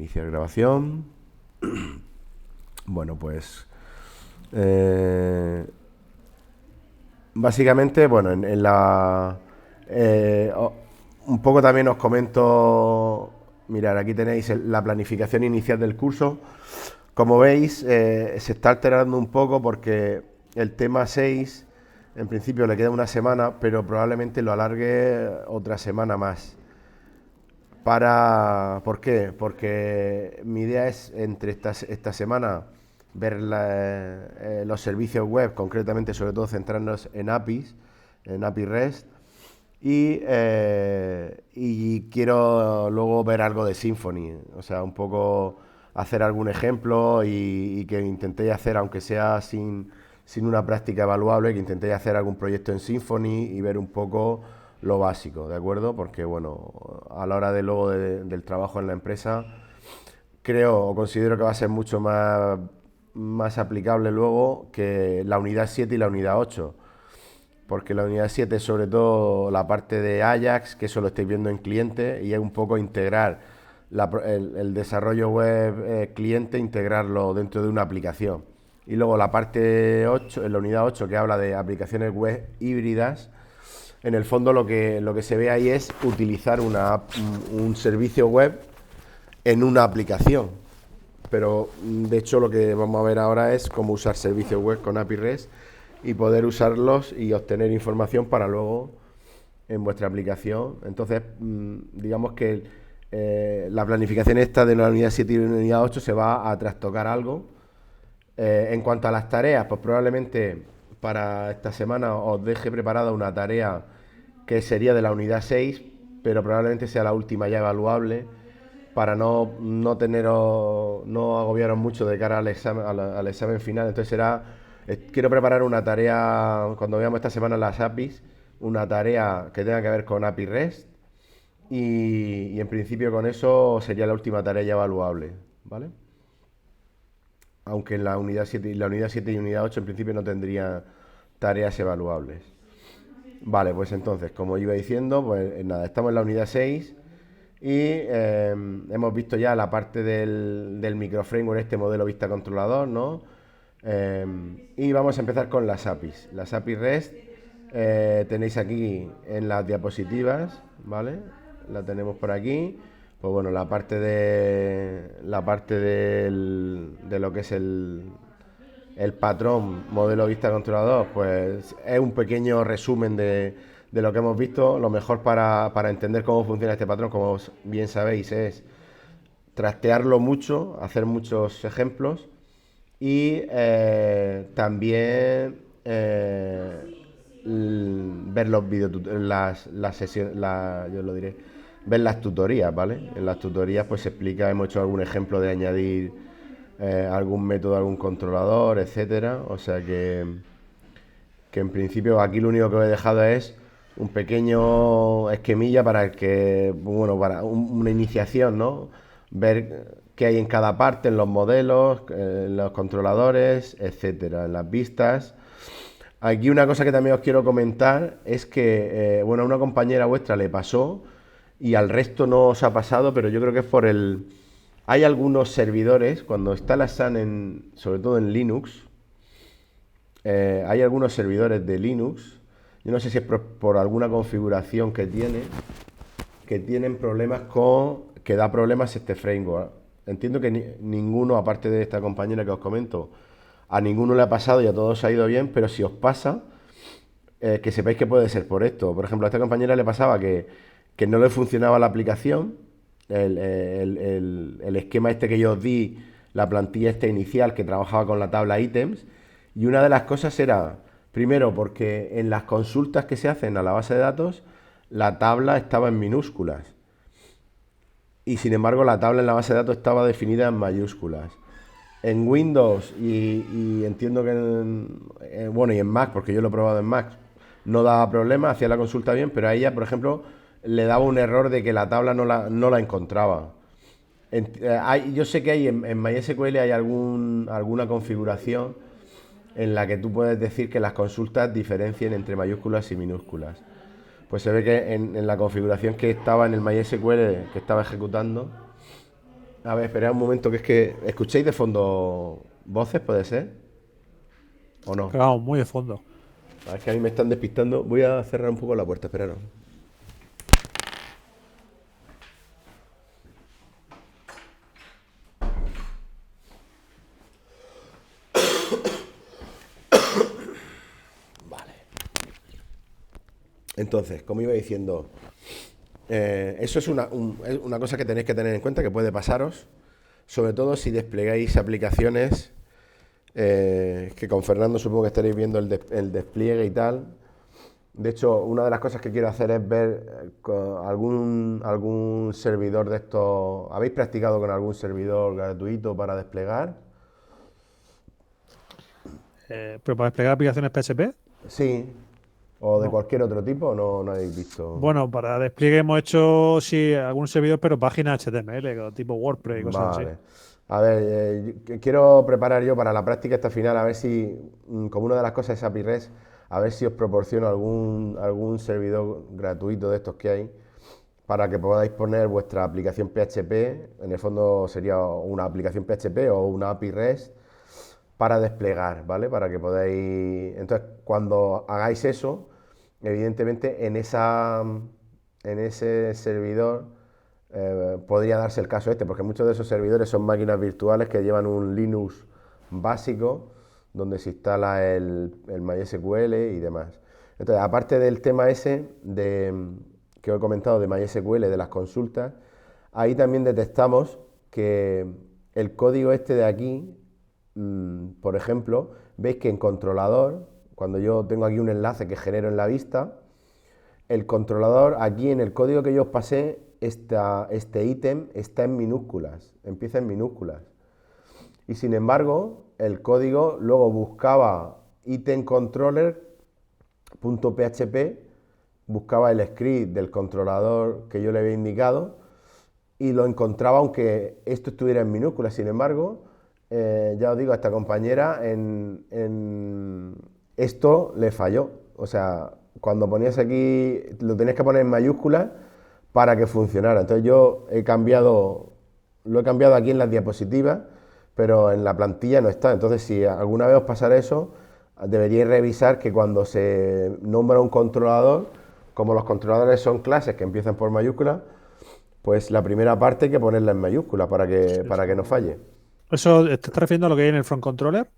Iniciar grabación. Bueno, pues básicamente, bueno, un poco también os comento. Mirad, aquí tenéis la planificación inicial del curso. Como veis, se está alterando un poco porque el tema 6 en principio le queda una semana, pero probablemente lo alargue otra semana más. ¿Por qué? Porque mi idea es entre esta semana ver los servicios web, concretamente sobre todo centrarnos en APIs, en API REST, y quiero luego ver algo de Symfony, o sea, un poco hacer algún ejemplo y que intentéis hacer, aunque sea sin una práctica evaluable, que intentéis hacer algún proyecto en Symfony y ver un poco lo básico, ¿de acuerdo? Porque, bueno, a la hora de luego del trabajo en la empresa, creo o considero que va a ser mucho más aplicable luego que la unidad 7 y la unidad 8. Porque la unidad 7 es sobre todo la parte de Ajax, que eso lo estáis viendo en cliente, y es un poco integrar el desarrollo web cliente, integrarlo dentro de una aplicación. Y luego la parte 8, en la unidad 8, que habla de aplicaciones web híbridas, en el fondo lo que se ve ahí es utilizar un servicio web en una aplicación. Pero de hecho lo que vamos a ver ahora es cómo usar servicios web con API REST y poder usarlos y obtener información para luego en vuestra aplicación. Entonces, digamos que la planificación esta de la unidad 7 y la unidad 8 se va a trastocar algo. En cuanto a las tareas, pues probablemente para esta semana os deje preparada una tarea que sería de la unidad 6, pero probablemente sea la última ya evaluable para no teneros, no agobiaros mucho de cara al examen final. Entonces quiero preparar una tarea, cuando veamos esta semana las APIs, una tarea que tenga que ver con API REST y en principio con eso sería la última tarea ya evaluable, ¿vale? Aunque en la unidad 7 y unidad 8 en principio no tendría tareas evaluables. Vale, pues entonces, como iba diciendo, pues nada, estamos en la unidad 6 y hemos visto ya la parte del microframework, este modelo vista controlador, ¿no? Y vamos a empezar con las APIs. Las APIs REST tenéis aquí en las diapositivas, ¿vale? La tenemos por aquí. Pues bueno, de lo que es el patrón modelo vista controlador, pues es un pequeño resumen de lo que hemos visto. Lo mejor para entender cómo funciona este patrón, como bien sabéis, es trastearlo mucho, hacer muchos ejemplos y también ver los videos, las sesiones, yo lo diré, ver las tutorías, ¿vale? En las tutorías pues se explica, hemos hecho algún ejemplo de añadir algún método, algún controlador, etcétera. O sea que en principio aquí lo único que he dejado es un pequeño esquemilla para que, bueno, para una iniciación, ¿no? Ver qué hay en cada parte, en los modelos, en los controladores, etcétera, en las vistas. Aquí una cosa que también os quiero comentar es que, bueno, a una compañera vuestra le pasó y al resto no os ha pasado, pero yo creo que es por Hay algunos servidores, cuando instalas sobre todo en Linux, hay algunos servidores de Linux, yo no sé si es por alguna configuración que tienen problemas que da problemas este framework. Entiendo que ninguno, aparte de esta compañera que os comento, a ninguno le ha pasado y a todos ha ido bien, pero si os pasa, que sepáis que puede ser por esto. Por ejemplo, a esta compañera le pasaba que no le funcionaba la aplicación, el esquema este que yo os di, la plantilla esta inicial que trabajaba con la tabla ítems, y una de las cosas era, primero, porque en las consultas que se hacen a la base de datos, la tabla estaba en minúsculas. Y sin embargo, la tabla en la base de datos estaba definida en mayúsculas. En Windows y entiendo que bueno, y en Mac, porque yo lo he probado en Mac, no daba problema, hacía la consulta bien, pero a ella, por ejemplo, le daba un error de que la tabla no la encontraba. Yo sé que en MySQL hay alguna configuración en la que tú puedes decir que las consultas diferencien entre mayúsculas y minúsculas. Pues se ve que en la configuración que estaba en el MySQL que estaba ejecutando, A ver, esperad un momento, que es que escuchéis de fondo voces, ¿puede ser? ¿O no? Pero vamos, muy de fondo. Es que a mí me están despistando. Voy a cerrar un poco la puerta, esperaros. Entonces, como iba diciendo, eso es es una cosa que tenéis que tener en cuenta, que puede pasaros, sobre todo si desplegáis aplicaciones, que con Fernando supongo que estaréis viendo el despliegue y tal. De hecho, una de las cosas que quiero hacer es ver algún servidor de estos. ¿Habéis practicado con algún servidor gratuito para desplegar? Pero para desplegar aplicaciones PHP, Sí. ¿O de no. cualquier otro tipo? No, no habéis visto. Bueno, para despliegue hemos hecho, sí, algún servidor, pero páginas HTML, tipo WordPress y cosas así. Vale. A ver, quiero preparar yo para la práctica esta final, a ver si, como una de las cosas es API REST, a ver si os proporciono algún servidor gratuito de estos que hay, para que podáis poner vuestra aplicación PHP. En el fondo sería una aplicación PHP o una API REST para desplegar, ¿vale? Para que podáis. Entonces, cuando hagáis eso, evidentemente en ese servidor podría darse el caso este, porque muchos de esos servidores son máquinas virtuales que llevan un Linux básico donde se instala el MySQL y demás. Entonces, aparte del tema ese que os he comentado de MySQL, de las consultas, ahí también detectamos que el código este de aquí, por ejemplo, veis que en controlador, cuando yo tengo aquí un enlace que genero en la vista, el controlador aquí en el código que yo os pasé, este ítem está en minúsculas, empieza en minúsculas. Y sin embargo, el código luego buscaba item controller.php, buscaba el script del controlador que yo le había indicado y lo encontraba aunque esto estuviera en minúsculas. Sin embargo, ya os digo, a esta compañera en esto le falló. O sea, cuando ponías aquí, lo tenías que poner en mayúsculas para que funcionara. Entonces yo lo he cambiado aquí en las diapositivas, pero en la plantilla no está. Entonces, si alguna vez os pasara eso, deberíais revisar que cuando se nombra un controlador, como los controladores son clases que empiezan por mayúsculas, pues la primera parte hay que ponerla en mayúsculas Sí, para que no falle. ¿Eso te estás refiriendo a lo que hay en el front controller?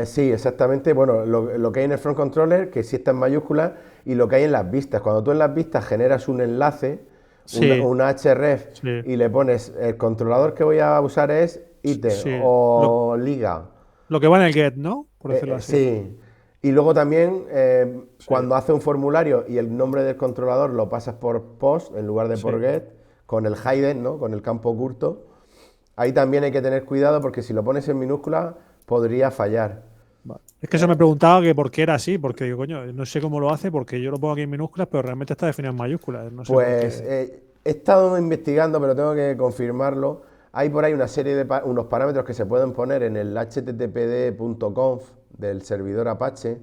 Sí, exactamente. Bueno, lo que hay en el front controller, que sí está en mayúsculas, y lo que hay en las vistas. Cuando tú en las vistas generas un enlace, Sí, una href, sí, y le pones el controlador que voy a usar es item sí. o liga. Lo que va en el get, ¿no? Por decirlo así. Sí. Y luego también, Sí, cuando hace un formulario y el nombre del controlador lo pasas por post en lugar de por sí. get, con el hidden, ¿no? Con el campo oculto, ahí también hay que tener cuidado porque si lo pones en minúscula podría fallar. Vale. Es que eso me preguntaba que por qué era así, porque digo, coño, no sé cómo lo hace, porque yo lo pongo aquí en minúsculas, pero realmente está definido en mayúsculas. No sé por Pues qué. he estado investigando, pero tengo que confirmarlo. Hay por ahí una serie de unos parámetros que se pueden poner en el httpd.conf del servidor Apache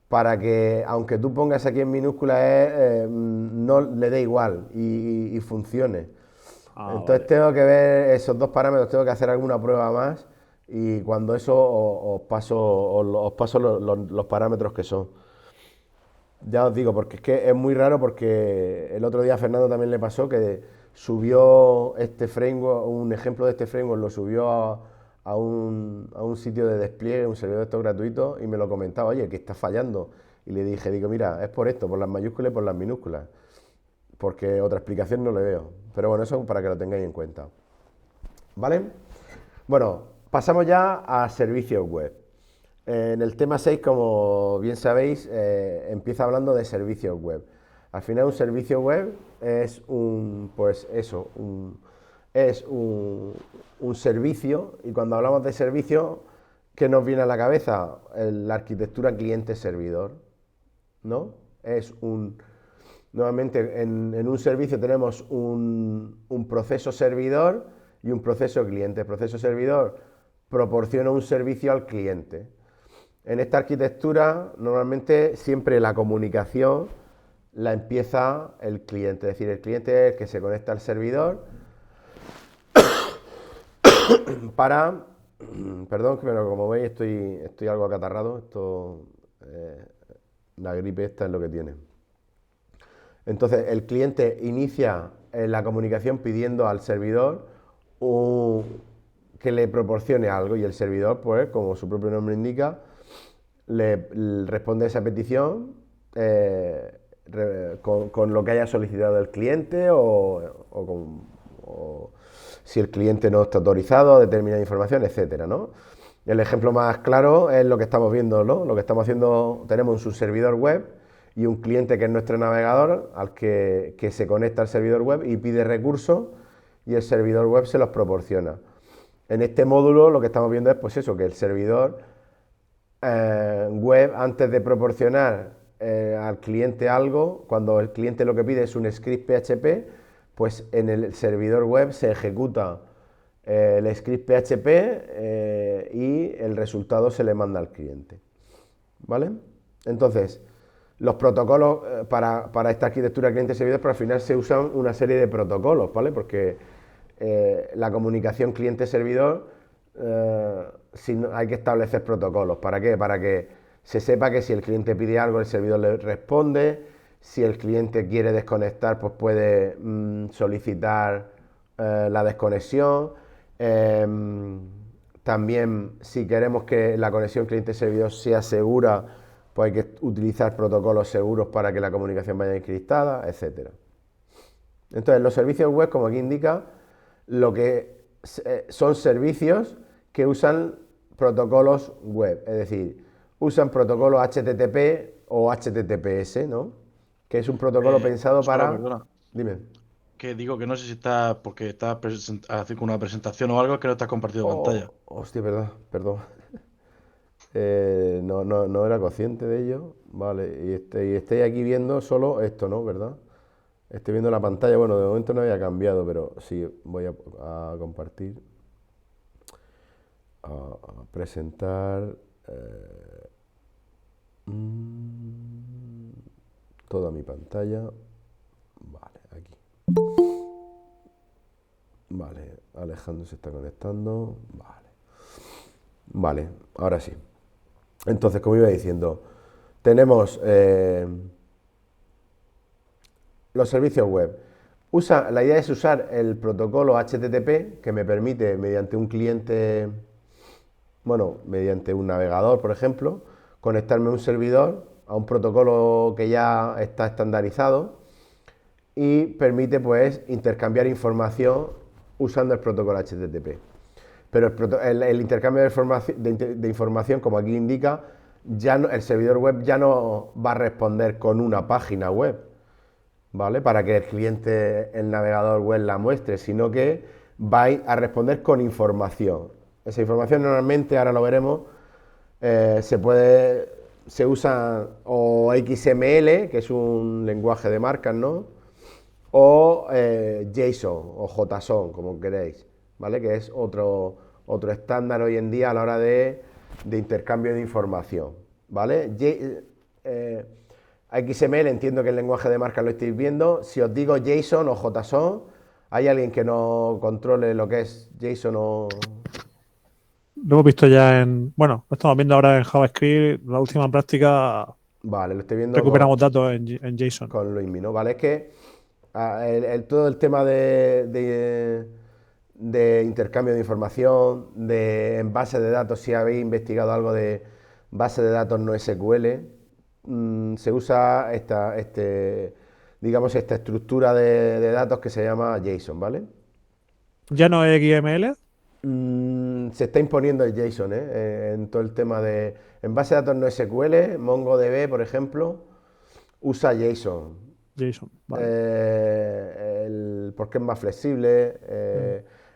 para que, aunque tú pongas aquí en minúsculas, no le dé igual y funcione. Ah, Entonces vale. tengo que ver esos dos parámetros, tengo que hacer alguna prueba más y cuando eso os paso los parámetros que son. Ya os digo, porque es que es muy raro porque el otro día a Fernando también le pasó que subió este framework, un ejemplo de este framework, lo subió a un sitio de despliegue, un servidor de estos gratuitos, y me lo comentaba, oye, que está fallando. Y le dije, digo, mira, es por esto, por las mayúsculas y por las minúsculas, porque otra explicación no le veo. Pero bueno, eso para que lo tengáis en cuenta. ¿Vale? Bueno, pasamos ya a servicios web. En el tema 6, como bien sabéis, empieza hablando de servicios web. Al final, un servicio web es pues eso, es un servicio, y cuando hablamos de servicio, ¿qué nos viene a la cabeza? La arquitectura cliente-servidor, ¿no? Es un, Nuevamente, en un servicio tenemos un proceso servidor y un proceso cliente. El proceso servidor proporciona un servicio al cliente. En esta arquitectura, normalmente siempre la comunicación la empieza el cliente, es decir, el cliente es el que se conecta al servidor para, perdón, pero como veis estoy algo acatarrado, la gripe esta es lo que tiene. Entonces el cliente inicia la comunicación pidiendo al servidor que le proporcione algo y el servidor, pues como su propio nombre indica, le responde a esa petición con lo que haya solicitado el cliente o si el cliente no está autorizado a determinada información, etcétera, ¿no? El ejemplo más claro es lo que estamos viendo, ¿no? Lo que estamos haciendo, tenemos un servidor web y un cliente que es nuestro navegador al que se conecta al servidor web y pide recursos y el servidor web se los proporciona. En este módulo lo que estamos viendo es pues eso, que el servidor web, antes de proporcionar al cliente algo, cuando el cliente lo que pide es un script PHP, pues en el servidor web se ejecuta el script PHP y el resultado se le manda al cliente. ¿Vale? Entonces, los protocolos para esta arquitectura cliente-servidor, pero al final se usan una serie de protocolos, ¿vale? Porque la comunicación cliente-servidor hay que establecer protocolos. ¿Para qué? Para que se sepa que si el cliente pide algo, el servidor le responde. Si el cliente quiere desconectar, pues puede solicitar la desconexión. También, si queremos que la conexión cliente-servidor sea segura, pues hay que utilizar protocolos seguros para que la comunicación vaya encriptada, etcétera. Entonces, los servicios web, como aquí indica, lo que son servicios que usan protocolos web, es decir, usan protocolos HTTP o HTTPS, ¿no? Que es un protocolo pensado solo, para... perdona, Dime. que digo que no sé si está porque está haciendo una presentación o algo que no está compartido pantalla. Hostia, perdón. No era consciente de ello. Vale, y estoy aquí viendo solo esto, ¿no? ¿Verdad? Estoy viendo la pantalla. Bueno, de momento no había cambiado, pero sí, voy a compartir. A presentar toda mi pantalla. Vale, aquí. Vale, Alejandro se está conectando. Vale, ahora sí. Entonces, como iba diciendo, tenemos los servicios web. La idea es usar el protocolo HTTP que me permite, mediante un cliente, bueno, mediante un navegador, por ejemplo, conectarme a un servidor, a un protocolo que ya está estandarizado y permite, pues, intercambiar información usando el protocolo HTTP. Pero el intercambio de información, como aquí indica, el servidor web ya no va a responder con una página web, ¿vale? Para que el cliente, el navegador web la muestre, sino que va a responder con información. Esa información normalmente, ahora lo veremos, se usa o XML, que es un lenguaje de marcas, ¿no? O JSON o JSON, como queréis, ¿vale? Que es otro estándar hoy en día a la hora de intercambio de información, ¿vale? XML entiendo que el lenguaje de marca lo estáis viendo. Si os digo JSON o JSON, ¿hay alguien que no controle lo que es JSON o...? Lo hemos visto ya bueno, lo estamos viendo ahora en JavaScript, la última práctica. Vale, lo estoy viendo recuperamos datos en JSON. Con Luismi, ¿no? Vale, es que todo el tema de intercambio de información, en base de datos, si habéis investigado algo de base de datos no SQL, se usa digamos, esta estructura de datos que se llama JSON, ¿vale? ¿Ya no es XML? Se está imponiendo el JSON, en todo el tema en base de datos no SQL, MongoDB, por ejemplo, usa JSON. JSON, vale. Porque es más flexible.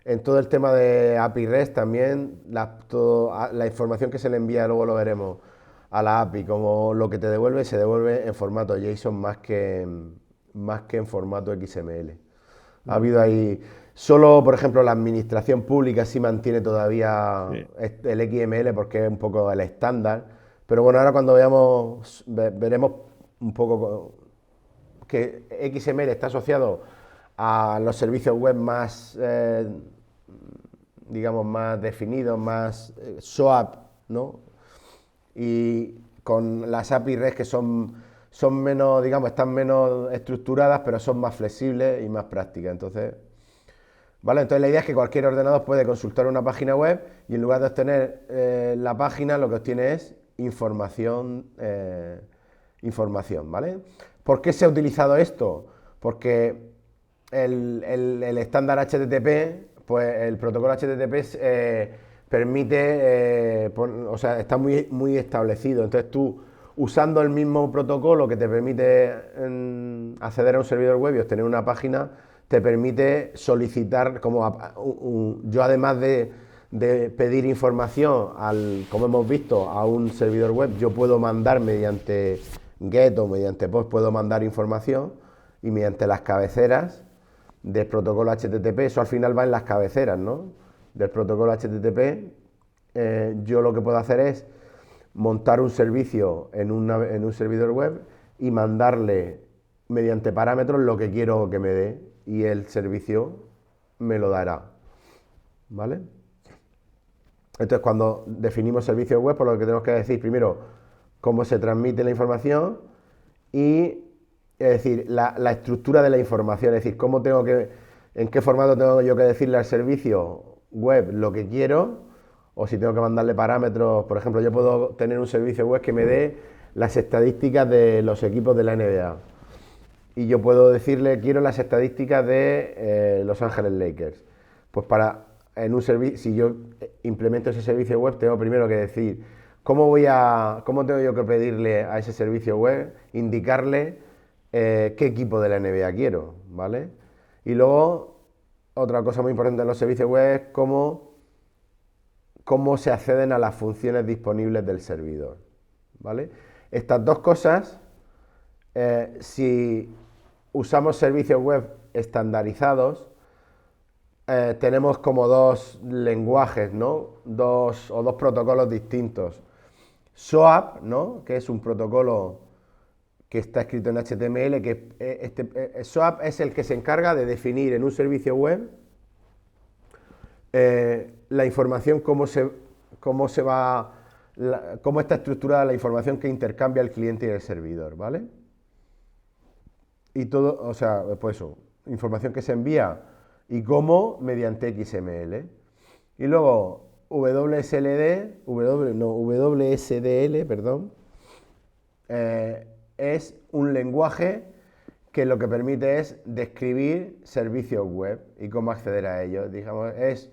En todo el tema de API REST también, la información que se le envía, luego lo veremos, a la API, como lo que te devuelve, se devuelve en formato JSON más que en formato XML. Ha habido ahí... Solo, por ejemplo, la administración pública sí mantiene todavía el XML porque es un poco el estándar. Pero bueno, ahora cuando veremos un poco que XML está asociado a los servicios web más digamos, más definidos, más SOAP, ¿no? Y con las API REST que son menos, digamos, están menos estructuradas, pero son más flexibles y más prácticas. Entonces, ¿vale? Entonces la idea es que cualquier ordenador puede consultar una página web y en lugar de obtener la página, lo que obtiene es información, ¿vale? ¿Por qué se ha utilizado esto? Porque el estándar HTTP, pues el protocolo HTTP permite, o sea, está muy establecido. Entonces tú, usando el mismo protocolo que te permite acceder a un servidor web y obtener una página, te permite solicitar, yo además de pedir información, como hemos visto, a un servidor web, yo puedo mandar mediante GET o mediante POST, puedo mandar información y mediante las cabeceras del protocolo HTTP, eso al final va en las cabeceras, ¿no? Del protocolo HTTP, yo lo que puedo hacer es montar un servicio en un servidor web y mandarle mediante parámetros lo que quiero que me dé y el servicio me lo dará, ¿vale? Entonces, cuando definimos servicios web, por lo que tenemos que decir primero cómo se transmite la información y, es decir, la estructura de la información, es decir, en qué formato tengo yo que decirle al servicio web lo que quiero, o si tengo que mandarle parámetros. Por ejemplo, yo puedo tener un servicio web que me dé las estadísticas de los equipos de la NBA. Y yo puedo decirle, quiero las estadísticas de Los Ángeles Lakers. Pues si yo implemento ese servicio web, tengo primero que decir cómo tengo yo que pedirle a ese servicio web, indicarle qué equipo de la NBA quiero, ¿vale? Y luego, otra cosa muy importante en los servicios web es cómo se acceden a las funciones disponibles del servidor, ¿vale? Estas dos cosas, si usamos servicios web estandarizados, tenemos como dos lenguajes, ¿no? Dos protocolos distintos. SOAP, ¿no? Que es un protocolo que está escrito en HTML, SOAP es el que se encarga de definir en un servicio web la información, cómo está estructurada la información que intercambia el cliente y el servidor, ¿vale? Y todo, o sea, pues eso, información que se envía y cómo mediante XML. Y luego WSDL, perdón, es un lenguaje que lo que permite es describir servicios web y cómo acceder a ellos. Digamos, es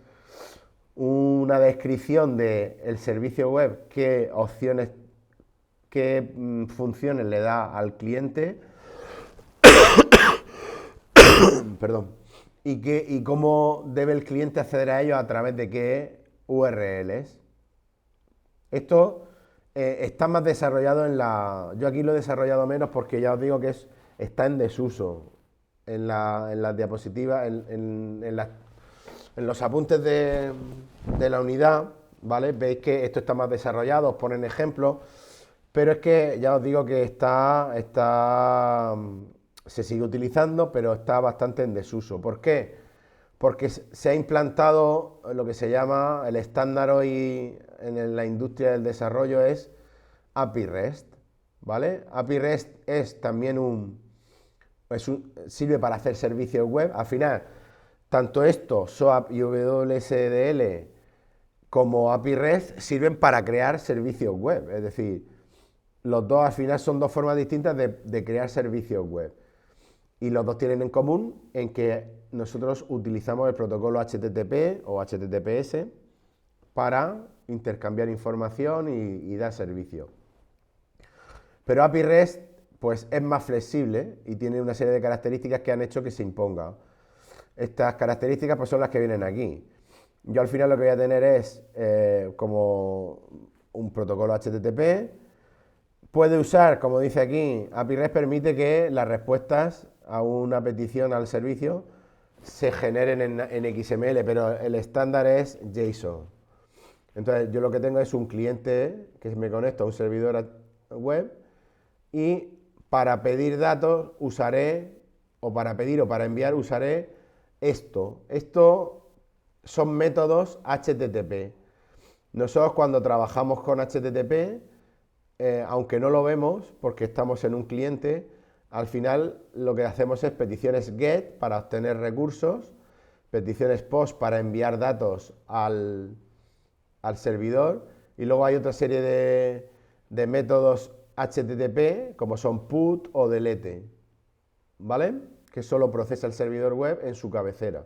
una descripción del servicio web, qué opciones, qué funciones le da al cliente, perdón, y cómo debe el cliente acceder a ellos a través de qué URLs. Esto está más desarrollado yo aquí lo he desarrollado menos porque ya os digo que está en desuso en las diapositivas, en los apuntes de la unidad, ¿vale? Veis que esto está más desarrollado, os ponen ejemplos, pero es que ya os digo que se sigue utilizando, pero está bastante en desuso. ¿Por qué? Porque se ha implantado lo que se llama el estándar hoy en la industria del desarrollo es API REST, ¿vale? API REST es también sirve para hacer servicios web. Al final, tanto esto, SOAP y WSDL, como API REST sirven para crear servicios web. Es decir, los dos al final son dos formas distintas de crear servicios web. Y los dos tienen en común en que nosotros utilizamos el protocolo HTTP o HTTPS para intercambiar información y dar servicio. Pero API REST pues, es más flexible y tiene una serie de características que han hecho que se imponga. Estas características pues, son las que vienen aquí. Yo al final lo que voy a tener es como un protocolo HTTP. Puede usar, como dice aquí, API REST permite que las respuestas a una petición al servicio se generen en XML, pero el estándar es JSON. Entonces yo lo que tengo es un cliente que me conecta a un servidor web y para pedir datos usaré, o para pedir o para enviar usaré esto. Esto son métodos HTTP. Nosotros cuando trabajamos con HTTP, aunque no lo vemos porque estamos en un cliente, al final lo que hacemos es peticiones GET para obtener recursos, peticiones POST para enviar datos al servidor, y luego hay otra serie de métodos HTTP como son PUT o DELETE, ¿vale? Que solo procesa el servidor web en su cabecera.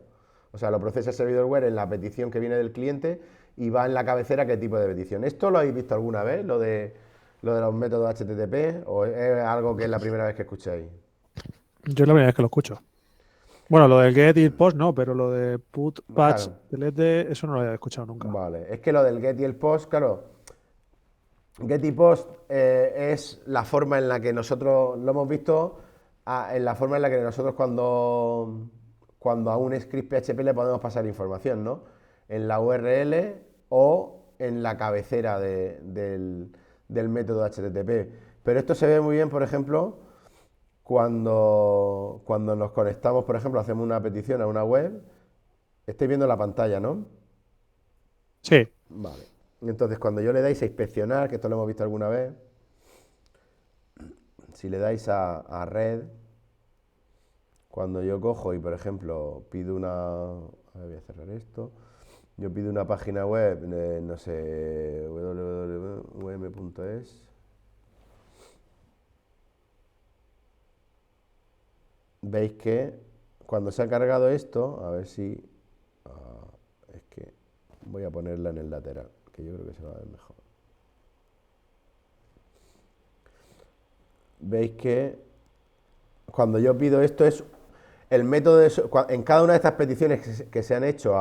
O sea, lo procesa el servidor web en la petición que viene del cliente y va en la cabecera qué tipo de petición. ¿Esto lo habéis visto alguna vez, lo de los métodos HTTP, o es algo que es la primera vez que escucháis? Yo es la primera vez que lo escucho. Bueno, lo del get y el post no, pero lo de put, patch, Claro, delete, eso no lo había escuchado nunca. vale. Es que lo del get y el post, claro, get y post es la forma en la que nosotros lo hemos visto, en la forma en la que nosotros cuando a un script PHP le podemos pasar información, ¿no? En la URL o en la cabecera del método HTTP. Pero esto se ve muy bien, por ejemplo, cuando nos conectamos, por ejemplo, hacemos una petición a una web. Estáis viendo la pantalla, ¿no? Sí, Vale. Entonces, cuando yo le dais a inspeccionar, que esto lo hemos visto alguna vez, si le dais a red, cuando yo cojo y, por ejemplo, pido una... A ver, voy a cerrar esto. Yo pido una página web, no sé, www.um.es. Veis que cuando se ha cargado esto, a ver si... es que voy a ponerla en el lateral, que yo creo que se va a ver mejor. Veis que cuando yo pido esto es el método en cada una de estas peticiones que se han hecho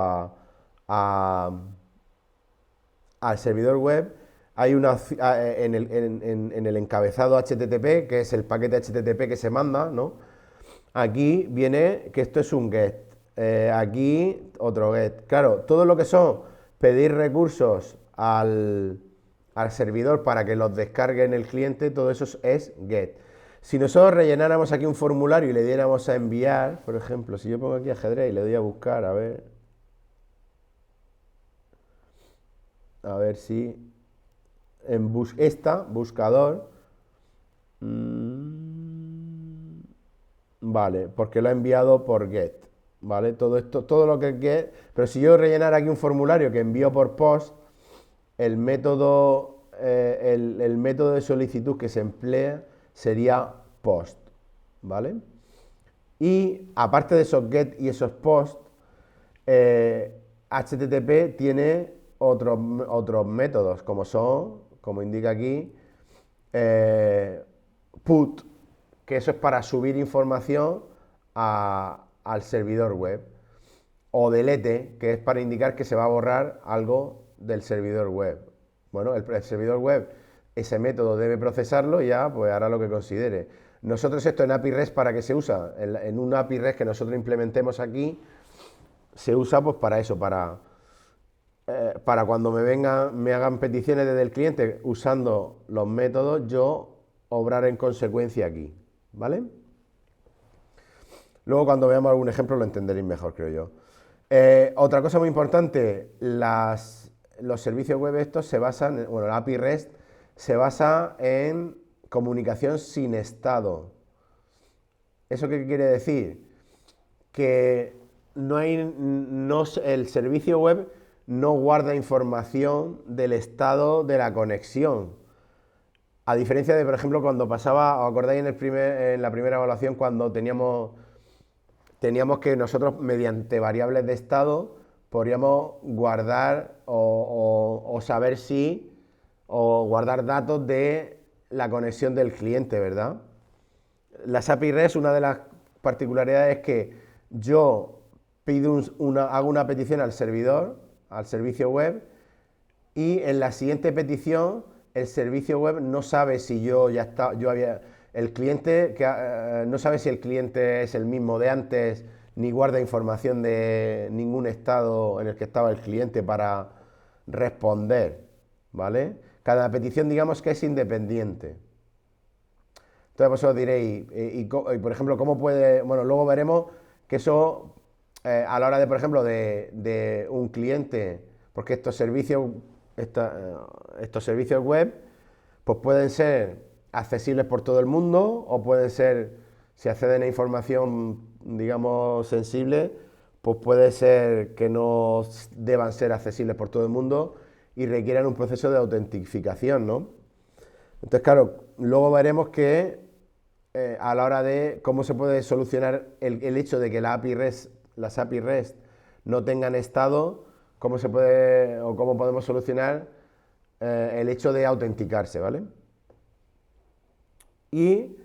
al servidor web, hay una en el encabezado HTTP, que es el paquete HTTP que se manda, ¿no? Aquí viene que esto es un GET, aquí otro GET. Claro, todo lo que son pedir recursos al servidor para que los descargue en el cliente, todo eso es GET. Si nosotros rellenáramos aquí un formulario y le diéramos a enviar, por ejemplo, si yo pongo aquí ajedrez y le doy a buscar, a ver si en buscador, vale, porque lo ha enviado por GET, ¿vale? Todo esto, todo lo que es GET, pero si yo rellenara aquí un formulario que envío por POST, el método de solicitud que se emplea sería POST, ¿vale? Y aparte de esos GET y esos POST, HTTP tiene otros métodos, como son, como indica aquí, PUT, que eso es para subir información al servidor web, o delete, que es para indicar que se va a borrar algo del servidor web. Bueno, el servidor web, ese método debe procesarlo y ya pues hará lo que considere. Nosotros esto en API REST, ¿para qué se usa? En un API REST que nosotros implementemos aquí, se usa pues para eso, para cuando me hagan peticiones desde el cliente usando los métodos, yo obrar en consecuencia aquí, ¿vale? Luego cuando veamos algún ejemplo lo entenderéis mejor, creo yo. Otra cosa muy importante, los servicios web estos se basan, bueno, la API REST se basa en comunicación sin estado. ¿Eso qué quiere decir? Que el servicio web no guarda información del estado de la conexión. A diferencia de, por ejemplo, cuando pasaba, ¿os acordáis en la primera evaluación cuando teníamos que nosotros, mediante variables de estado, podríamos guardar o saber si, o guardar datos de la conexión del cliente, ¿verdad? Las API REST, una de las particularidades es que yo hago una petición al servidor, al servicio web, y en la siguiente petición el servicio web no sabe si el cliente no sabe si el cliente es el mismo de antes, ni guarda información de ningún estado en el que estaba el cliente para responder, ¿vale? Cada petición, digamos que es independiente. Entonces vosotros diréis, y por ejemplo, ¿cómo puede...? Bueno, luego veremos que eso a la hora de, por ejemplo, de un cliente, porque estos servicios web, pues pueden ser accesibles por todo el mundo o pueden ser, si acceden a información, digamos, sensible, pues puede ser que no deban ser accesibles por todo el mundo y requieran un proceso de autentificación, ¿no? Entonces, claro, luego veremos que a la hora de cómo se puede solucionar el hecho de que las API REST no tengan estado, cómo se puede o cómo podemos solucionar el hecho de autenticarse, ¿vale? Y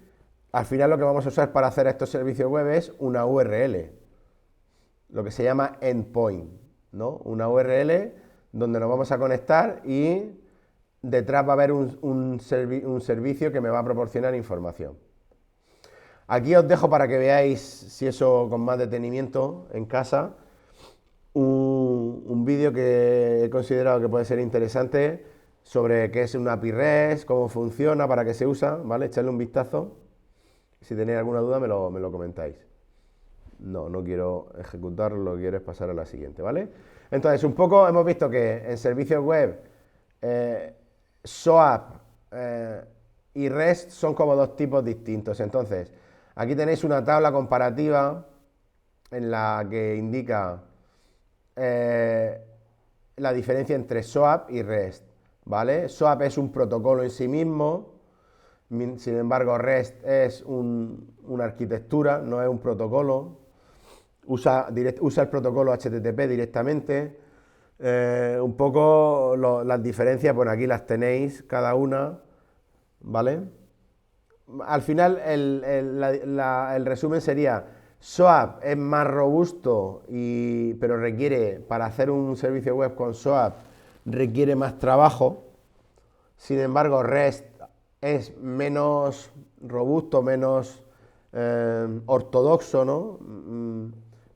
al final lo que vamos a usar para hacer estos servicios web es una URL, lo que se llama endpoint, ¿no? Una URL donde nos vamos a conectar y detrás va a haber un servicio que me va a proporcionar información. Aquí os dejo para que veáis, si eso con más detenimiento en casa, un vídeo que he considerado que puede ser interesante sobre qué es una API REST, cómo funciona, para qué se usa, ¿vale? Echadle un vistazo. Si tenéis alguna duda me lo comentáis. No quiero ejecutarlo, lo que quiero es pasar a la siguiente, ¿vale? Entonces, un poco hemos visto que en servicios web SOAP y REST son como dos tipos distintos. Entonces, aquí tenéis una tabla comparativa en la que indica la diferencia entre SOAP y REST, ¿vale? SOAP es un protocolo en sí mismo, sin embargo REST es una arquitectura, no es un protocolo, usa el protocolo HTTP directamente. Un poco las diferencias, bueno, aquí las tenéis cada una, ¿vale? Al final el resumen sería: SOAP es más robusto, pero requiere, para hacer un servicio web con SOAP, requiere más trabajo. Sin embargo, REST es menos robusto, menos ortodoxo, ¿no?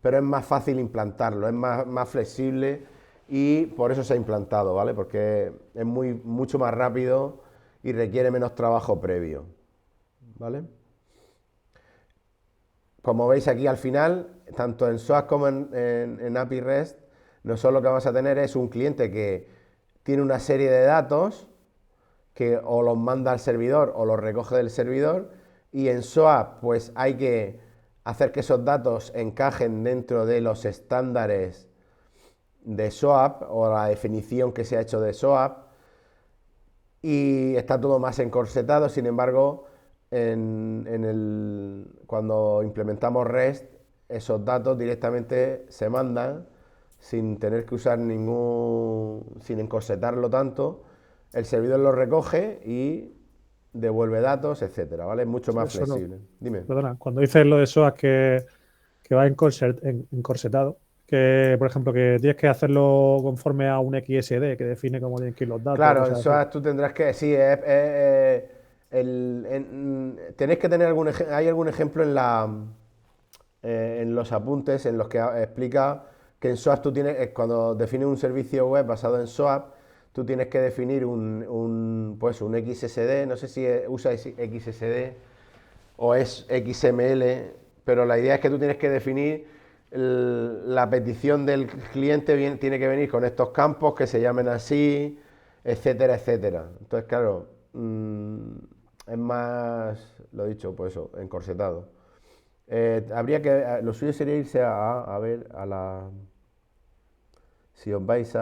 Pero es más fácil implantarlo, es más flexible y por eso se ha implantado, ¿vale? Porque es mucho más rápido y requiere menos trabajo previo, ¿vale? Como veis aquí al final, tanto en SOAP como en API REST, nosotros lo que vamos a tener es un cliente que tiene una serie de datos que o los manda al servidor o los recoge del servidor, y en SOAP pues hay que hacer que esos datos encajen dentro de los estándares de SOAP o la definición que se ha hecho de SOAP, y está todo más encorsetado. Sin embargo, cuando implementamos REST, esos datos directamente se mandan sin tener que usar sin encorsetarlo tanto. El servidor los recoge y devuelve datos, etcétera, ¿vale? Es mucho más flexible. Dime. Perdona, cuando dices lo de SOAP que va encorsetado, que por ejemplo que tienes que hacerlo conforme a un XSD que define cómo tienen que ir los datos. Claro, en SOAP tú tendrás que, sí, tenéis que tener hay algún ejemplo en los apuntes en los que explica que en SOAP tú tienes, cuando defines un servicio web basado en SOAP, tú tienes que definir un XSD, no sé si usa XSD o es XML, pero la idea es que tú tienes que definir la petición del cliente, tiene que venir con estos campos que se llamen así, etcétera, etcétera. Entonces, claro, es más, lo dicho, pues eso, encorsetado. Lo suyo sería irse a ver si os vais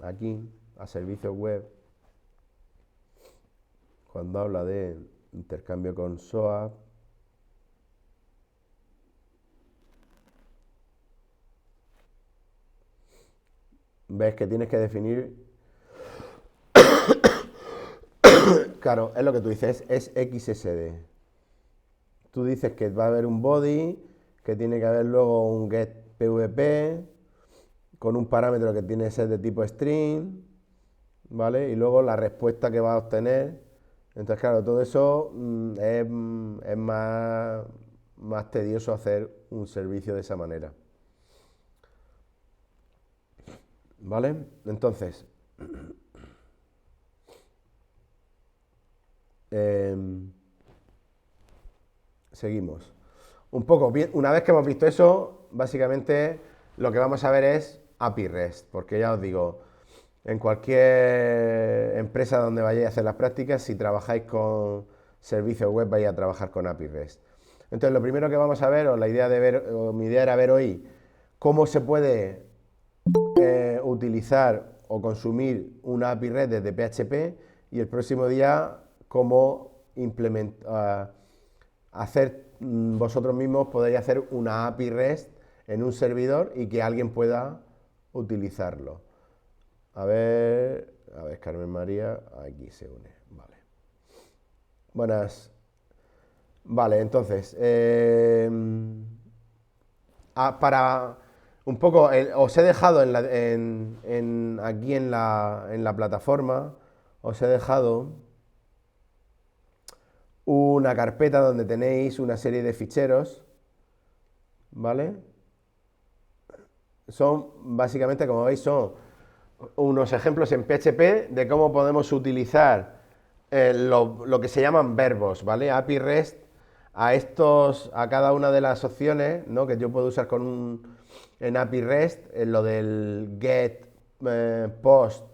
aquí, a servicios web, cuando habla de intercambio con SOAP, ves que tienes que definir, claro, es lo que tú dices, es XSD. Tú dices que va a haber un body, que tiene que haber luego un get PVP, con un parámetro que tiene que ser de tipo string, ¿vale? Y luego la respuesta que va a obtener. Entonces, claro, todo eso es más tedioso hacer un servicio de esa manera, ¿vale? Entonces, seguimos. un poco, bien, una vez que hemos visto eso, básicamente lo que vamos a ver es API REST, porque ya os digo, en cualquier empresa donde vayáis a hacer las prácticas, si trabajáis con servicios web, vais a trabajar con API REST. Entonces, lo primero que vamos a ver, o mi idea era ver hoy, cómo se puede utilizar o consumir una API REST desde PHP, y el próximo día cómo hacer vosotros mismos podéis hacer una API REST en un servidor y que alguien pueda utilizarlo. A ver, Carmen María, aquí se une, vale. Buenas. Vale, entonces, para un poco, os he dejado aquí en la plataforma, os he dejado una carpeta donde tenéis una serie de ficheros, ¿vale? Son, básicamente, como veis, son unos ejemplos en PHP de cómo podemos utilizar lo que se llaman verbos, ¿vale? API REST a cada una de las opciones, ¿no?, que yo puedo usar en API REST, en lo del get, post,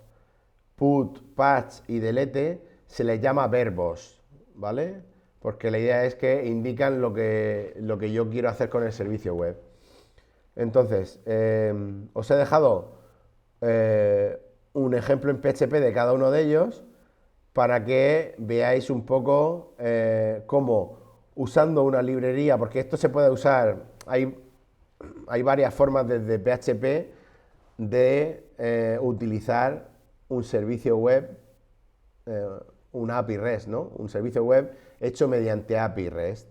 put, patch y delete, se les llama verbos, ¿vale? Porque la idea es que indican lo que yo quiero hacer con el servicio web. Entonces, os he dejado un ejemplo en PHP de cada uno de ellos para que veáis un poco cómo, usando una librería, porque esto se puede usar, hay varias formas desde PHP de utilizar un servicio web, una API REST, ¿no? Un servicio web hecho mediante API REST.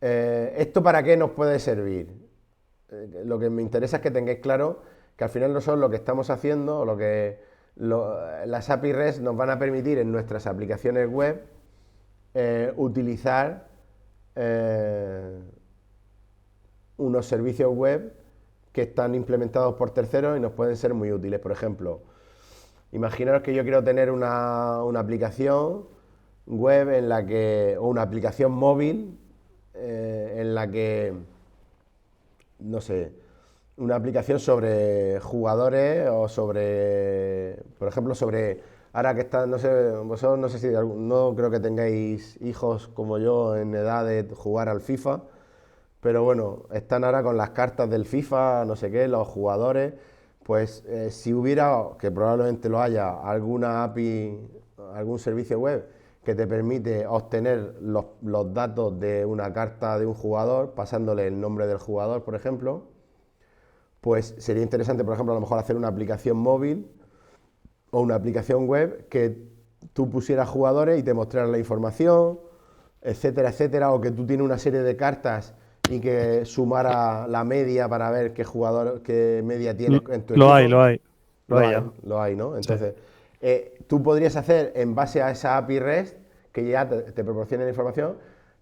¿Esto para qué nos puede servir? Lo que me interesa es que tengáis claro que al final nosotros lo que estamos haciendo, las API REST nos van a permitir en nuestras aplicaciones web utilizar unos servicios web que están implementados por terceros y nos pueden ser muy útiles. Por ejemplo, imaginaros que yo quiero tener una aplicación web o una aplicación móvil en la que, no sé, una aplicación sobre jugadores o por ejemplo, ahora que está, no sé, vosotros no sé si, no creo que tengáis hijos como yo en edad de jugar al FIFA, pero bueno, están ahora con las cartas del FIFA, no sé qué, los jugadores, pues si hubiera, que probablemente lo haya, alguna API, algún servicio web que te permite obtener los datos de una carta de un jugador, pasándole el nombre del jugador, por ejemplo, pues sería interesante, por ejemplo, a lo mejor hacer una aplicación móvil o una aplicación web que tú pusieras jugadores y te mostraras la información, etcétera, etcétera, o que tú tienes una serie de cartas y que sumara la media para ver qué media tiene en tu equipo. Lo hay Lo hay, ¿no? Entonces, sí. tú podrías hacer, en base a esa API REST, que ya te proporciona la información,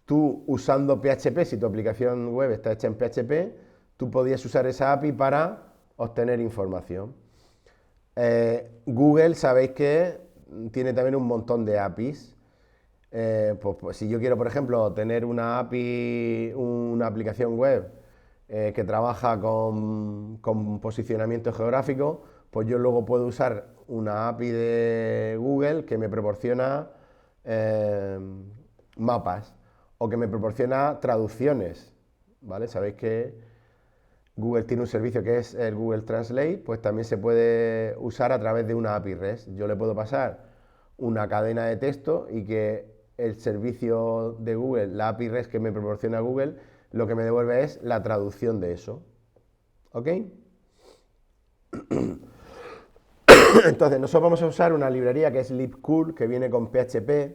tú usando PHP, si tu aplicación web está hecha en PHP, tú podrías usar esa API para obtener información. Google, sabéis que tiene también un montón de APIs. Pues si yo quiero, por ejemplo, tener una API, una aplicación web que trabaja con posicionamiento geográfico, pues yo luego puedo usar una API de Google que me proporciona mapas o que me proporciona traducciones, ¿vale? Sabéis que Google tiene un servicio que es el Google Translate, pues también se puede usar a través de una API REST. Yo le puedo pasar una cadena de texto y que el servicio de Google, la API REST que me proporciona Google, lo que me devuelve es la traducción de eso. ¿Ok? Entonces, nosotros vamos a usar una librería que es libcool, que viene con PHP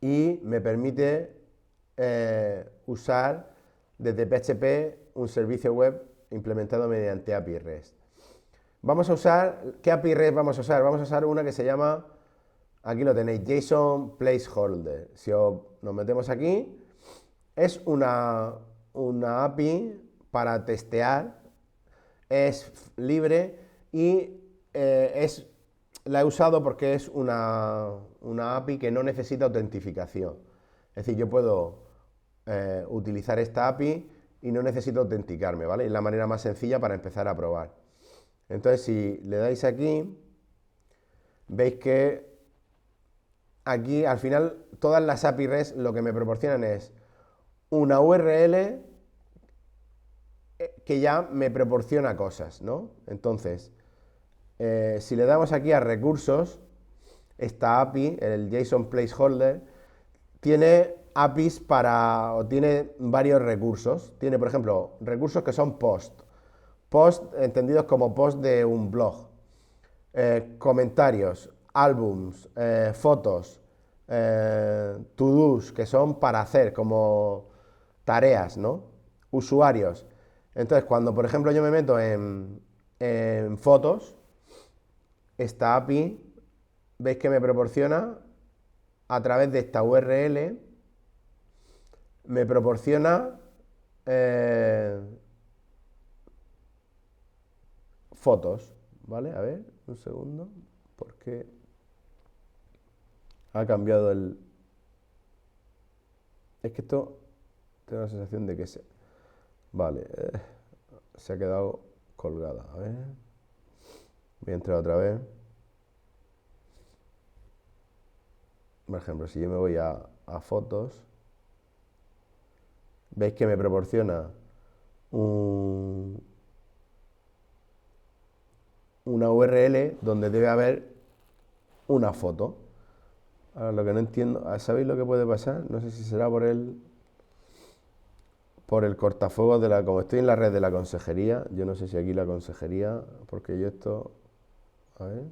y me permite usar desde PHP un servicio web implementado mediante API REST. Vamos a usar, ¿qué API REST vamos a usar? Vamos a usar una que se llama, aquí lo tenéis, JSON Placeholder. Si nos metemos aquí, es una API para testear, es libre y la he usado porque es una API que no necesita autentificación. Es decir, yo puedo utilizar esta API y no necesito autenticarme, ¿vale? Es la manera más sencilla para empezar a probar. Entonces, si le dais aquí, veis que aquí, al final, todas las API REST lo que me proporcionan es una URL que ya me proporciona cosas, ¿no? Entonces, si le damos aquí a recursos, esta API, el JSON Placeholder, tiene APIs o tiene varios recursos. Tiene, por ejemplo, recursos que son post entendidos como post de un blog, comentarios, álbums, fotos, to-dos, que son para hacer, como tareas, ¿no? Usuarios. Entonces, cuando, por ejemplo, yo me meto en fotos, esta API, veis que me proporciona, a través de esta URL, me proporciona fotos, ¿vale? A ver, un segundo, porque ha cambiado el... Es que esto, tengo la sensación de que se... Vale, se ha quedado colgada, a ver, voy a entrar otra vez. Por ejemplo, si yo me voy a fotos, veis que me proporciona una URL donde debe haber una foto. Ahora, lo que no entiendo, ¿sabéis lo que puede pasar? No sé si será por el cortafuegos de como estoy en la red de la consejería, yo no sé si aquí la consejería, porque yo esto, a ver,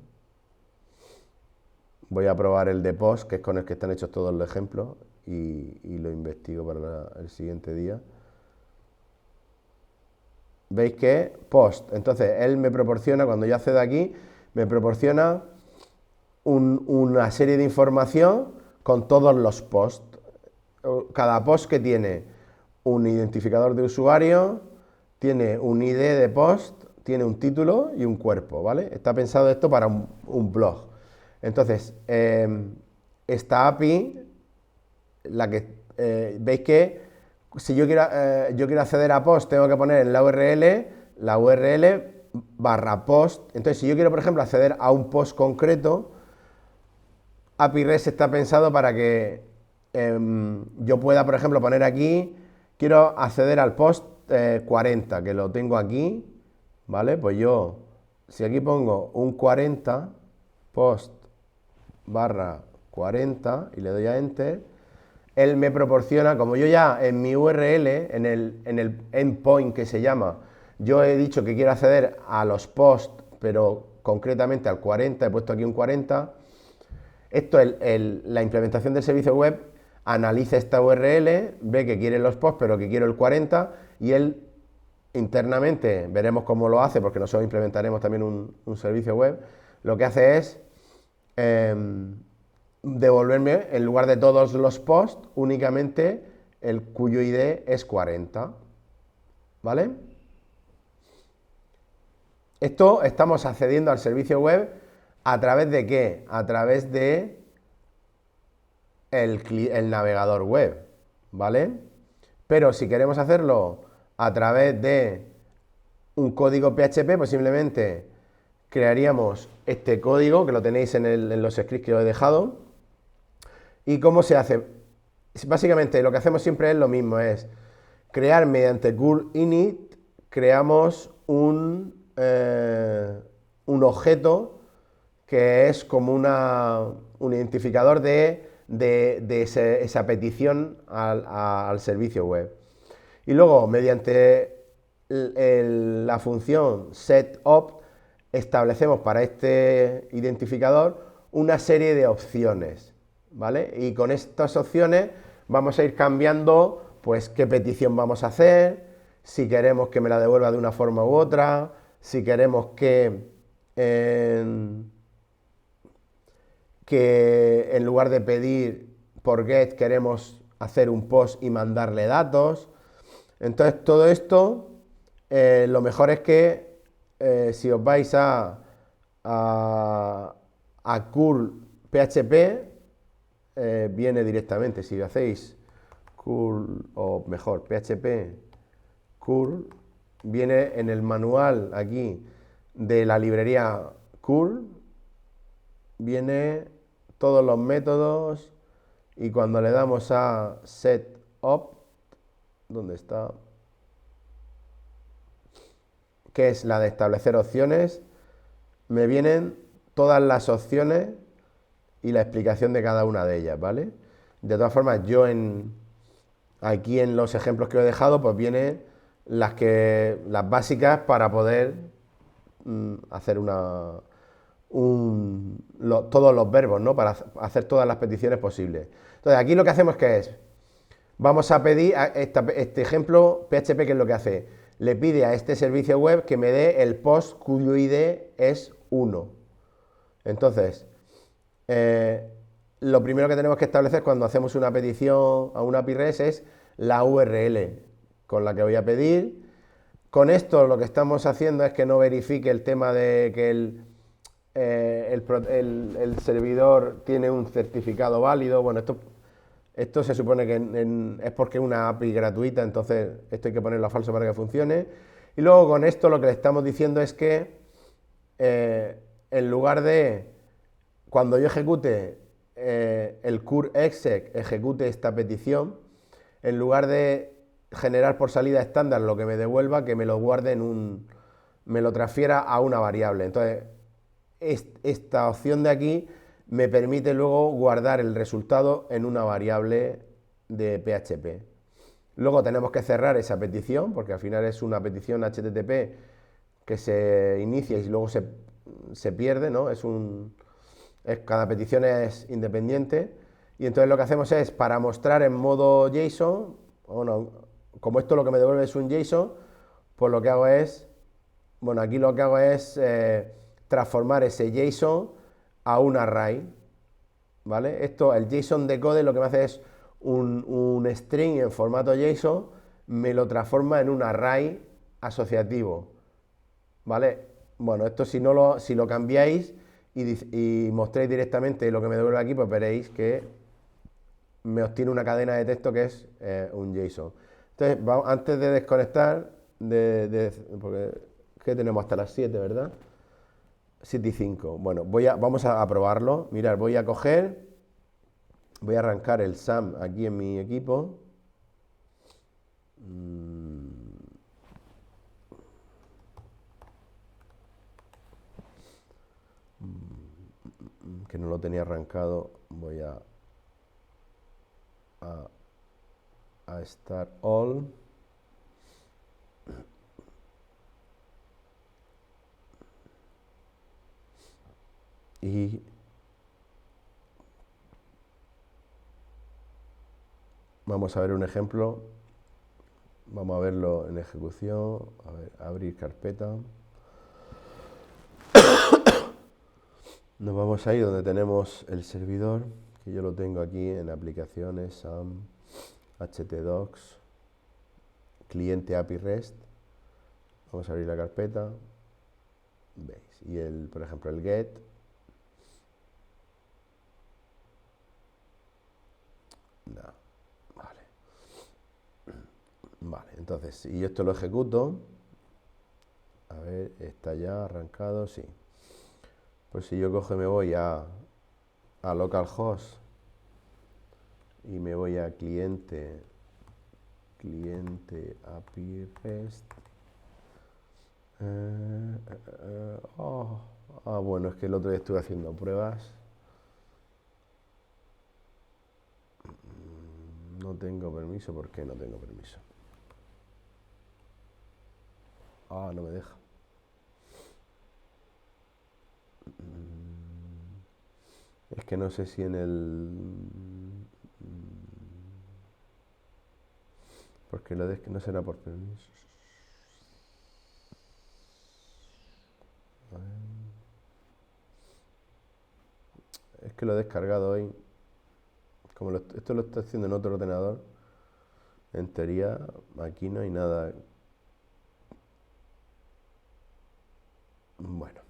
voy a probar el de post, que es con el que están hechos todos los ejemplos, y lo investigo para el siguiente día. Veis que post, entonces él me proporciona, cuando yo accedo aquí, me proporciona una serie de información con todos los posts. Cada post que tiene un identificador de usuario, tiene un ID de post, tiene un título y un cuerpo, ¿vale? Está pensado esto para un blog. Entonces, esta API, veis que si yo quiero acceder a post, tengo que poner en la URL barra post. Entonces, si yo quiero, por ejemplo, acceder a un post concreto, API REST está pensado para que yo pueda, por ejemplo, poner aquí, quiero acceder al post 40, que lo tengo aquí, ¿vale? Pues yo, si aquí pongo un 40, post barra 40, y le doy a Enter, él me proporciona, como yo ya en mi URL, en el endpoint que se llama, yo he dicho que quiero acceder a los posts, pero concretamente al 40, he puesto aquí un 40. Esto, la implementación del servicio web analiza esta URL, ve que quiere los posts, pero que quiero el 40, y él internamente, veremos cómo lo hace, porque nosotros implementaremos también un servicio web, lo que hace es devolverme, en lugar de todos los posts, únicamente el cuyo ID es 40, ¿vale? Esto estamos accediendo al servicio web ¿a través de qué? A través de el navegador web, ¿vale? Pero si queremos hacerlo a través de un código PHP, pues simplemente crearíamos este código, que lo tenéis en los scripts que os he dejado. ¿Y cómo se hace? Básicamente lo que hacemos siempre es lo mismo, es crear mediante curl init, creamos un objeto que es como un identificador de esa petición al servicio web. Y luego, mediante la función setOpt, establecemos para este identificador una serie de opciones, ¿vale? Y con estas opciones vamos a ir cambiando, pues, qué petición vamos a hacer, si queremos que me la devuelva de una forma u otra, si queremos que en lugar de pedir por GET queremos hacer un POST y mandarle datos. Entonces, todo esto, lo mejor es que si os vais a curl PHP, viene directamente. Si hacéis curl, o mejor, PHP curl, viene en el manual aquí de la librería curl, viene todos los métodos y cuando le damos a set opt, ¿dónde está? Que es la de establecer opciones, me vienen todas las opciones y la explicación de cada una de ellas, ¿vale? De todas formas, yo aquí en los ejemplos que os he dejado, pues vienen las básicas para poder hacer todos los verbos, ¿no? Para hacer todas las peticiones posibles. Entonces, aquí lo que hacemos es, vamos a pedir este ejemplo PHP, ¿qué es lo que hace? Le pide a este servicio web que me dé el post cuyo ID es 1. Entonces, lo primero que tenemos que establecer cuando hacemos una petición a una API REST es la URL con la que voy a pedir. Con esto lo que estamos haciendo es que no verifique el tema de que el servidor tiene un certificado válido. Bueno, esto se supone que es porque es una API gratuita, entonces esto hay que ponerlo a falso para que funcione. Y luego con esto lo que le estamos diciendo es que en lugar de cuando yo ejecute el curl exec ejecute esta petición, en lugar de generar por salida estándar lo que me devuelva, que me lo guarde me lo transfiera a una variable. Entonces, esta opción de aquí me permite luego guardar el resultado en una variable de PHP. Luego tenemos que cerrar esa petición, porque al final es una petición HTTP que se inicia y luego se pierde, ¿no? Cada petición es independiente. Y entonces lo que hacemos es, para mostrar en modo JSON, como esto lo que me devuelve es un JSON, pues lo que hago es, bueno, aquí lo que hago es transformar ese JSON a un array, ¿vale? El JSON decode lo que me hace es un string en formato JSON, me lo transforma en un array asociativo, ¿vale? Bueno, esto si lo cambiáis y mostréis directamente lo que me devuelve aquí, pues veréis que me obtiene una cadena de texto que es un JSON. Entonces, antes de desconectar, porque ¿qué tenemos hasta las 7, ¿verdad? 7 y 5. Bueno, vamos a probarlo. Mirad, voy a arrancar el SAM aquí en mi equipo. Que no lo tenía arrancado, voy a start all. Y vamos a ver un ejemplo. Vamos a verlo en ejecución. A ver, abrir carpeta. Nos vamos a ir donde tenemos el servidor, que yo lo tengo aquí en aplicaciones, SAM, htdocs, cliente API REST. Vamos a abrir la carpeta. ¿Veis? Y por ejemplo, el get. No. Vale, entonces, si yo esto lo ejecuto, a ver, está ya arrancado, sí. Pues si yo cojo y me voy a localhost y me voy a cliente API REST. Bueno, es que el otro día estuve haciendo pruebas. No tengo permiso. ¿Por qué no tengo permiso? No me deja. Es que no sé si en el... Porque no será por permiso. Es que lo he descargado hoy. Como esto lo estoy haciendo en otro ordenador, en teoría aquí no hay nada. Bueno,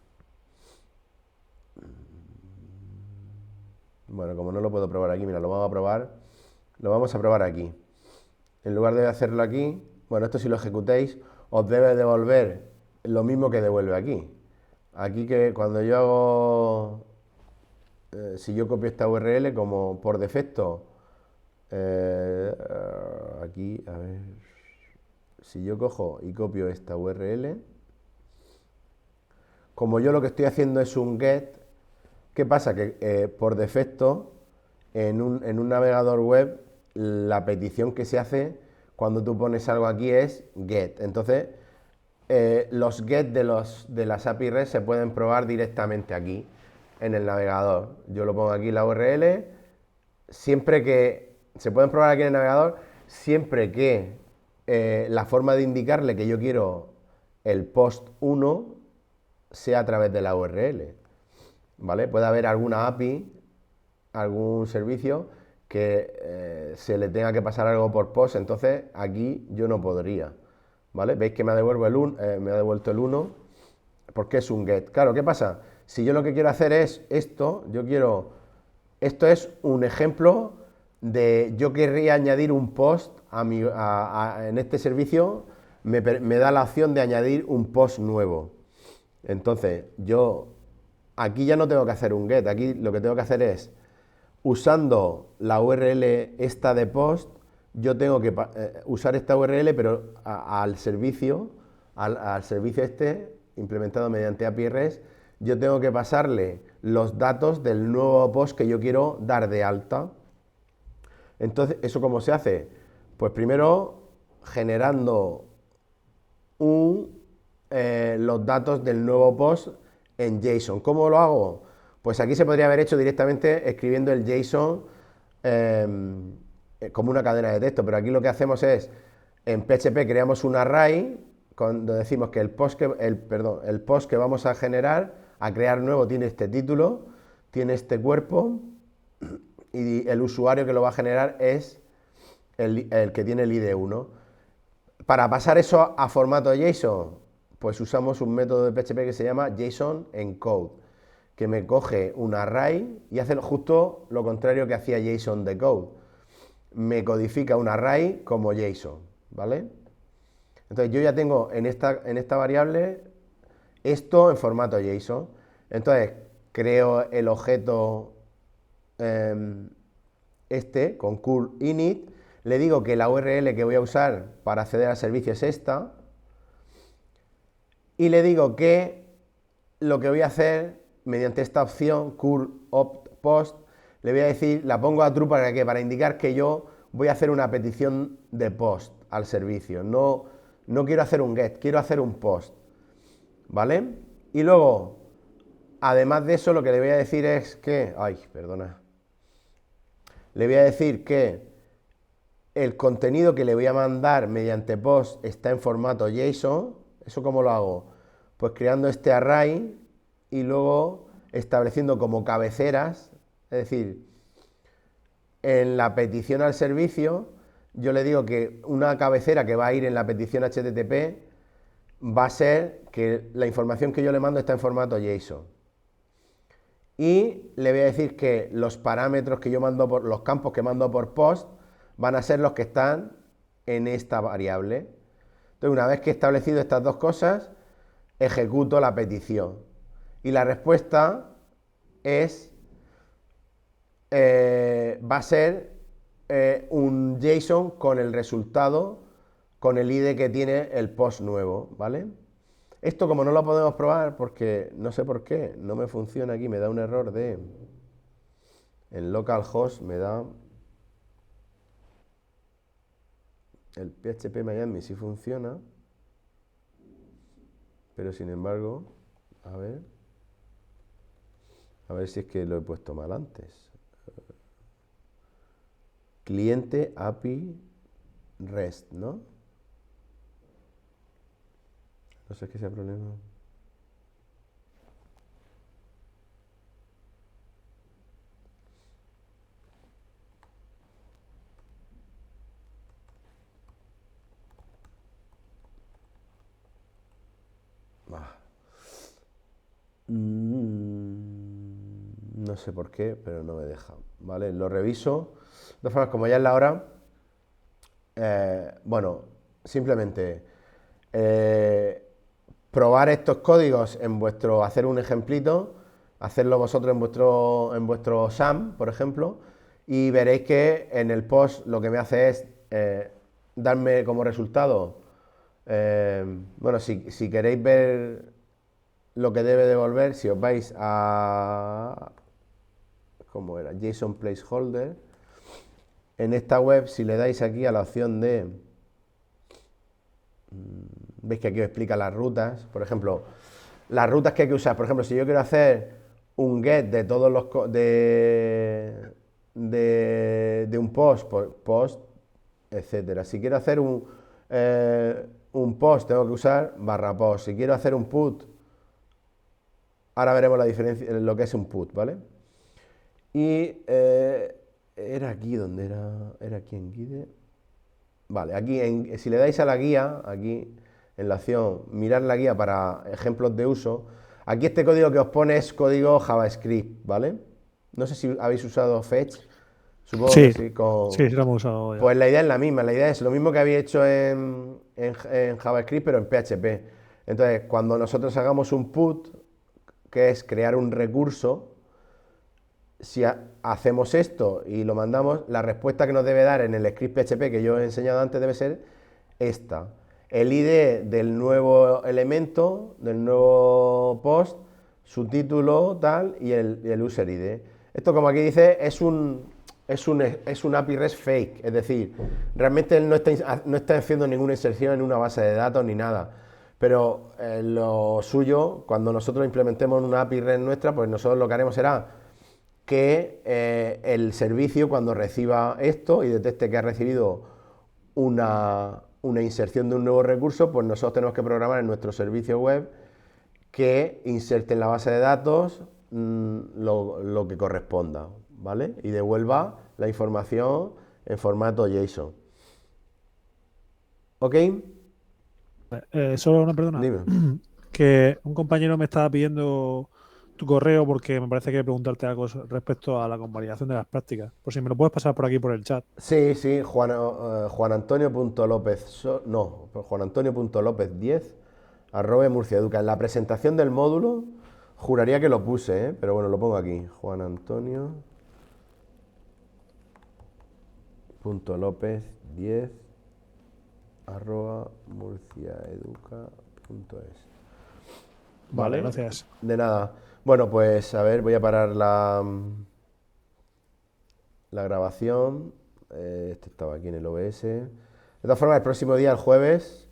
como no lo puedo probar aquí, mira, lo vamos a probar aquí. en lugar de hacerlo aquí, bueno, esto si lo ejecutéis, os debe devolver lo mismo que devuelve aquí. Aquí que cuando yo hago, si yo copio esta URL como por defecto, aquí, a ver, si yo cojo y copio esta URL, como yo lo que estoy haciendo es un get, ¿qué pasa? Que por defecto en un navegador web la petición que se hace cuando tú pones algo aquí es get. Entonces los get de las API REST se pueden probar directamente aquí en el navegador. Yo lo pongo aquí la URL, siempre que se pueden probar aquí en el navegador, siempre que la forma de indicarle que yo quiero el post 1 sea a través de la URL, ¿vale? Puede haber alguna API, algún servicio que se le tenga que pasar algo por post, entonces aquí yo no podría, ¿vale? Veis que me ha devuelto el 1 porque es un get. Claro, ¿qué pasa? Si yo lo que quiero hacer es esto, esto es un ejemplo de, yo querría añadir un post en este servicio, me da la opción de añadir un post nuevo. Entonces, yo aquí ya no tengo que hacer un get, aquí lo que tengo que hacer es, usando la URL esta de post, yo tengo que usar esta URL, pero al servicio, al servicio este, implementado mediante API REST, yo tengo que pasarle los datos del nuevo post que yo quiero dar de alta. Entonces, ¿eso cómo se hace? Pues primero generando los datos del nuevo post en JSON. ¿Cómo lo hago? Pues aquí se podría haber hecho directamente escribiendo el JSON como una cadena de texto, pero aquí lo que hacemos es, en PHP creamos un array donde decimos que el post que vamos a generar, a crear nuevo, tiene este título, tiene este cuerpo, y el usuario que lo va a generar es el que tiene el ID 1. Para pasar eso a formato JSON, pues usamos un método de PHP que se llama JSON encode, que me coge un array y hace justo lo contrario que hacía JSON decode. Me codifica un array como JSON, ¿vale? Entonces yo ya tengo en esta variable esto en formato JSON. Entonces creo el objeto con curl init, le digo que la URL que voy a usar para acceder al servicio es esta, y le digo que lo que voy a hacer mediante esta opción curl opt post, le voy a decir, la pongo a true para indicar que yo voy a hacer una petición de post al servicio. No quiero hacer un get, quiero hacer un post, ¿vale? Y luego, además de eso, lo que le voy a decir es que, le voy a decir que el contenido que le voy a mandar mediante post está en formato JSON. ¿Eso cómo lo hago? Pues creando este array y luego estableciendo como cabeceras, es decir, en la petición al servicio, yo le digo que una cabecera que va a ir en la petición HTTP va a ser que la información que yo le mando está en formato JSON. Y le voy a decir que los parámetros que yo mando los campos que mando por post van a ser los que están en esta variable. Entonces, una vez que he establecido estas dos cosas, ejecuto la petición. Y la respuesta va a ser un JSON con el resultado, con el ID que tiene el post nuevo, ¿vale? Esto como no lo podemos probar porque no sé por qué, no me funciona aquí, me da un error en localhost, me da el PHP Miami sí funciona, pero sin embargo, a ver si es que lo he puesto mal antes. Cliente API REST, ¿no? No sé qué sea el problema. No sé por qué, pero no me deja. ¿Vale? Lo reviso. De todas formas, como ya es la hora, bueno, simplemente probar estos códigos en hacer un ejemplito, hacerlo vosotros en vuestro SAM, por ejemplo, y veréis que en el post lo que me hace es darme como resultado, bueno, si queréis ver lo que debe devolver, si os vais a, ¿cómo era? JSON Placeholder. En esta web, si le dais aquí a la opción de, veis que aquí os explica las rutas, por ejemplo, las rutas que hay que usar. Por ejemplo, si yo quiero hacer un get de todos los de un post, etcétera. Si quiero hacer un post, tengo que usar /post. Si quiero hacer un put, ahora veremos la diferencia, lo que es un put, ¿vale? Y era aquí donde era aquí en Guide. Vale, aquí si le dais a la guía, aquí en la opción mirar la guía para ejemplos de uso, aquí este código que os pone es código JavaScript, ¿vale? No sé si habéis usado Fetch, supongo Sí, que sí. sí, lo hemos usado ya. Pues la idea es la misma, la idea es lo mismo que había hecho en JavaScript, pero en PHP. Entonces, cuando nosotros hagamos un put, que es crear un recurso, si hacemos esto y lo mandamos, la respuesta que nos debe dar en el script PHP que yo he enseñado antes debe ser esta. El ID del nuevo elemento, del nuevo post, su título, tal, y el user ID. Esto, como aquí dice, es un API REST fake, es decir, realmente él no está haciendo ninguna inserción en una base de datos ni nada. Pero lo suyo, cuando nosotros implementemos una API REST nuestra, pues nosotros lo que haremos será que el servicio, cuando reciba esto y detecte que ha recibido una inserción de un nuevo recurso, pues nosotros tenemos que programar en nuestro servicio web que inserte en la base de datos lo que corresponda, ¿vale? Y devuelva la información en formato JSON. ¿Ok? Solo una perdona. Dime. Que un compañero me estaba pidiendo tu correo porque me parece que hay que preguntarte algo respecto a la convalidación de las prácticas. Por si me lo puedes pasar por aquí por el chat. Sí, sí, juanantonio.lopez, no, juanantonio.lopez10 @murciaeduca. En la presentación del módulo juraría que lo puse, pero bueno, lo pongo aquí. juanantonio.lopez10 @murciaeduca.es. Vale, ¿Vale? gracias. De nada. Bueno, pues a ver, voy a parar la grabación. Este estaba aquí en el OBS. De todas formas, el próximo día, el jueves,